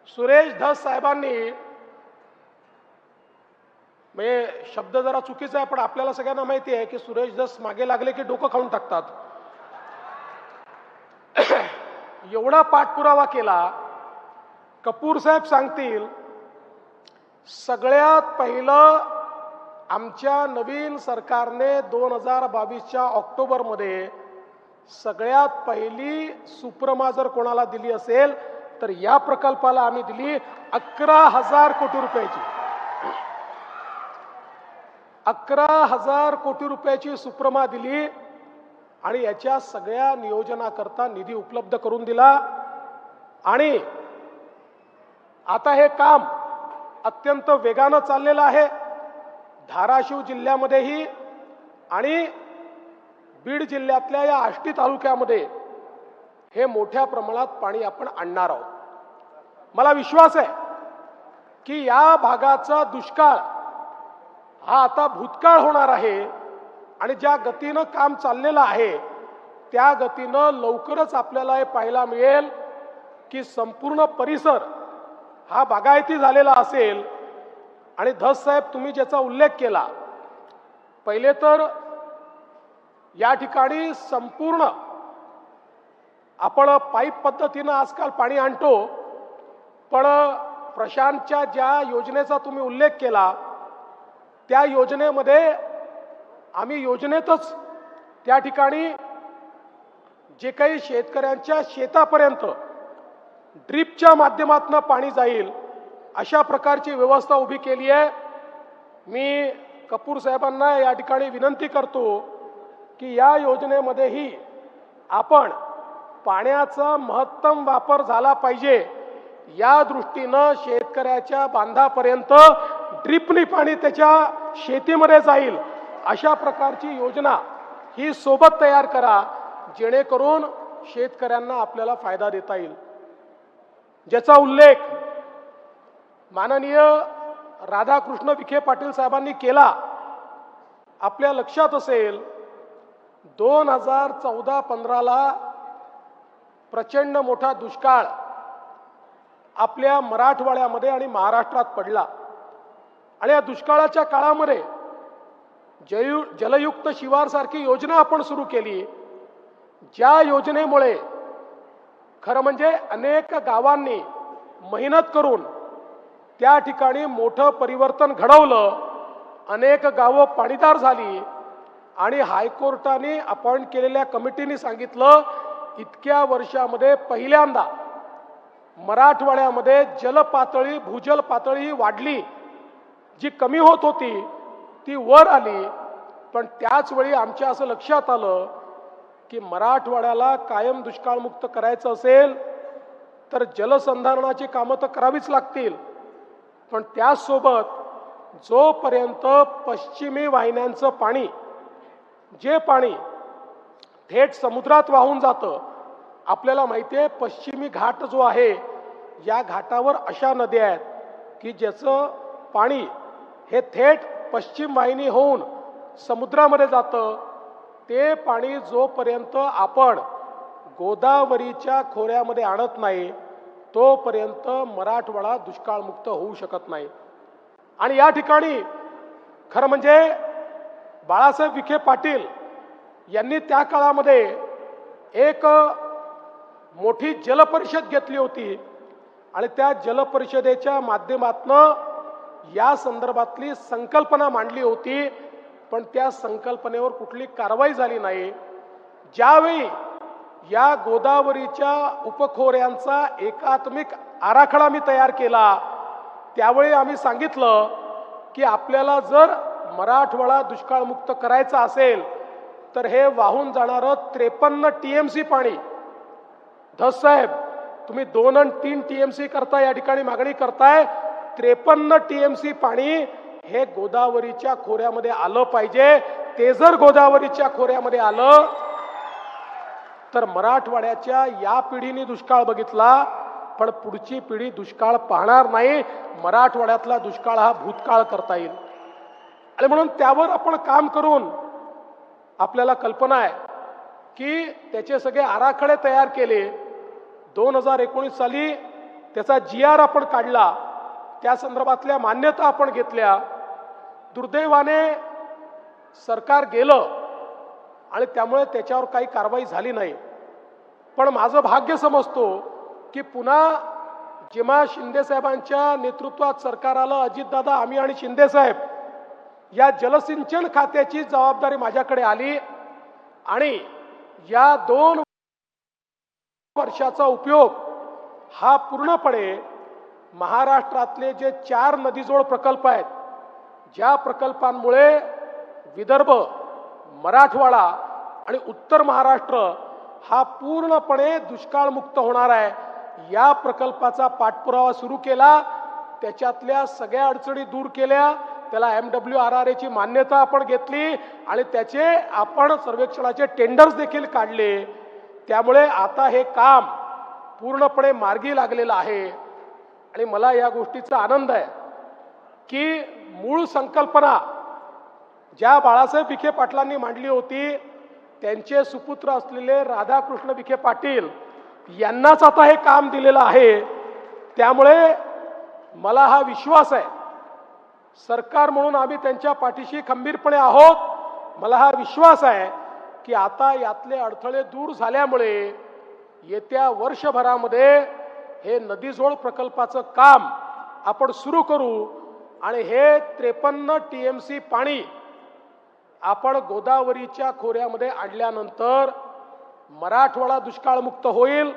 सुरेश धस साहेबांनी, म्हणजे शब्द जरा चुकीचा आहे पण आपल्याला सगळ्यांना माहिती आहे की सुरेश धस मागे लागले की डोकं खाऊन टाकतात. एवढा पाठपुरावा केला. कपूर साहेब सांगतील सगळ्यात पहिलं आमच्या नवीन सरकारने 2022च्या ऑक्टोबरमध्ये सगळ्यात पहिली सुप्रमा जर कोणाला दिली असेल तर या प्रकल्पाला आम्ही दिली 11,000 कोटी रुपयाची. 11,000 कोटी रुपयाची सुप्रमा दिली आणि याच्या सगळ्या नियोजनाकरता निधी उपलब्ध करून दिला. आणि आता हे काम अत्यंत वेगानं चाललेलं आहे. धाराशिव जिल्ह्यामध्येही आणि बीड जिल्ह्यातल्या या आष्टी तालुक्यामध्ये हे मोठ्या प्रमाणात पाणी आपण आणणार आहोत. मला विश्वास आहे की या भागाचा दुष्काळ हा आता भूतकाळ होणार आहे आणि ज्या गतीनं काम चाललेलं आहे त्या गतीनं लवकरच आपल्याला हे पाहायला मिळेल की संपूर्ण परिसर हा बागायती झालेला असेल. आणि धस साहेब तुम्ही ज्याचा उल्लेख केला, पहिले तर या ठिकाणी संपूर्ण आपण पाईप पद्धतीनं आजकाल पाणी आणतो, पण प्रशांतच्या ज्या योजनेचा तुम्ही उल्लेख केला त्या योजनेमध्ये आम्ही योजनेतच त्या ठिकाणी जे काही शेतकऱ्यांच्या शेतापर्यंत ड्रिपच्या माध्यमातून पाणी जाईल अशा प्रकारची व्यवस्था उभी केली आहे. मी कपूर साहेबांना या ठिकाणी विनंती करतो की या योजनेमध्येही आपण पाण्याचा महत्तम वापर झाला पाहिजे या दृष्टीनं शेतकऱ्याच्या बांधापर्यंत ड्रिपनी पाणी त्याच्या शेतीमध्ये जाईल अशा प्रकारची योजना ही सोबत तयार करा, जेणेकरून शेतकऱ्यांना आपल्याला फायदा देता येईल. ज्याचा उल्लेख माननीय राधाकृष्ण विखे पाटील साहेबांनी केला. आपल्या लक्षात असेल 2014-15ला प्रचंड मोठा दुष्काळ आपल्या मराठवाड्यामध्ये आणि महाराष्ट्रात पडला आणि या दुष्काळाच्या काळामध्ये जलयुक्त शिवार सारखी योजना आपण सुरू केली. ज्या योजनेमुळे खरं म्हणजे अनेक गावांनी मेहनत करून त्या ठिकाणी मोठं परिवर्तन घडवलं. अनेक गावं पाणीदार झाली आणि हायकोर्टाने अपॉइंट केलेल्या कमिटीने सांगितलं इतक्या वर्षामध्ये पहिल्यांदा मराठवाड्यामध्ये जलपातळी भूजल पातळी वाढली. जी कमी होत होती ती वर आली. पण त्याच वेळी आमच्या असं लक्षात आलं की मराठवाड्याला कायम दुष्काळमुक्त करायचं असेल तर जलसंधारणाची कामं तर करावीच लागतील, पण त्याचसोबत जोपर्यंत पश्चिमी वाहिन्यांचं पाणी जे पाणी थेट समुद्रात वाहून जातं, आपल्याला माहिती आहे पश्चिमी घाट जो आहे या घाटावर अशा नद्या आहेत की ज्याचं पाणी हे थेट पश्चिम वाहिनी होऊन समुद्रामध्ये जातं. ते पाणी जोपर्यंत आपण गोदावरीच्या खोऱ्यामध्ये आणत नाही तोपर्यंत मराठवाडा दुष्काळमुक्त होऊ शकत नाही. आणि या ठिकाणी खरं म्हणजे बाळासाहेब विखे पाटील यांनी त्या काळामध्ये एक मोठी जलपरिषद घेतली होती आणि त्या जलपरिषदेच्या माध्यमातून या संदर्भातली संकल्पना मांडली होती, पण त्या संकल्पनेवर कुठली कारवाई झाली नाही. ज्यावेळी या गोदावरीच्या उपखोऱ्यांचा एकात्मिक आराखडा मी तयार केला त्यावेळी आम्ही सांगितलं की आपल्याला जर मराठवाडा दुष्काळमुक्त करायचा असेल तर हे वाहून जाणारं 53 TMC पाणी, धस साहेब तुम्ही 2 आणि 3 TMC करता या ठिकाणी मागणी करताय, 53 TMC पाणी हे गोदावरीच्या खोऱ्यामध्ये आलं पाहिजे. ते जर गोदावरीच्या खोऱ्यामध्ये आलं तर मराठवाड्याच्या या पिढीने दुष्काळ बघितला पण पुढची पिढी दुष्काळ पाहणार नाही. मराठवाड्यातला दुष्काळ हा भूतकाळ करता येईल आणि म्हणून त्यावर आपण काम करून आपल्याला कल्पना आहे की त्याचे सगळे आराखडे तयार केले. 2019 साली त्याचा GR आपण काढला, त्या संदर्भातल्या मान्यता आपण घेतल्या. दुर्दैवाने सरकार गेलं आणि त्यामुळे त्याच्यावर काही कारवाई झाली नाही. पण माझं भाग्य समजतो की पुन्हा जेव्हा शिंदे साहेबांच्या नेतृत्वात सरकार आलं, अजितदादा, आम्ही आणि शिंदे साहेब, या जलसिंचन खात्याची जबाबदारी माझ्याकडे आली आणि या 2 वर्षाचा उपयोग हा पूर्णपणे महाराष्ट्रातले जे 4 नदीजोड प्रकल्प आहेत, ज्या प्रकल्पांमुळे विदर्भ, मराठवाडा आणि उत्तर महाराष्ट्र हा पूर्णपणे दुष्काळमुक्त होणार आहे, या प्रकल्पाचा पाठपुरावा सुरू केला. त्याच्यातल्या सगळ्या अडचणी दूर केल्या. त्याला MWRRA ची मान्यता आपण घेतली आणि त्याचे आपण सर्वेक्षणाचे टेंडर्स देखील काढले. त्यामुळे आता हे काम पूर्णपणे मार्गी लागलेलं आहे आणि मला या गोष्टीचा आनंद आहे की मूळ संकल्पना ज्या बाळासाहेब विखे पाटलांनी मांडली होती, त्यांचे सुपुत्र असलेले राधाकृष्ण विखे पाटील यांनाच आता हे काम दिलेलं आहे. त्यामुळे मला हा विश्वास आहे, सरकार म्हणून आम्ही त्यांच्या पाठीशी खंबीरपणे आहोत. मला हा विश्वास आहे की आता यातले अडथळे दूर झाल्यामुळे येत्या वर्षभरामध्ये हे नदीजोड प्रकल्पाचं काम आपण सुरू करू आणि हे 53 TMC पाणी आपण गोदावरीच्या खोऱ्यामध्ये आणल्यानंतर मराठवाडा दुष्काळमुक्त होईल.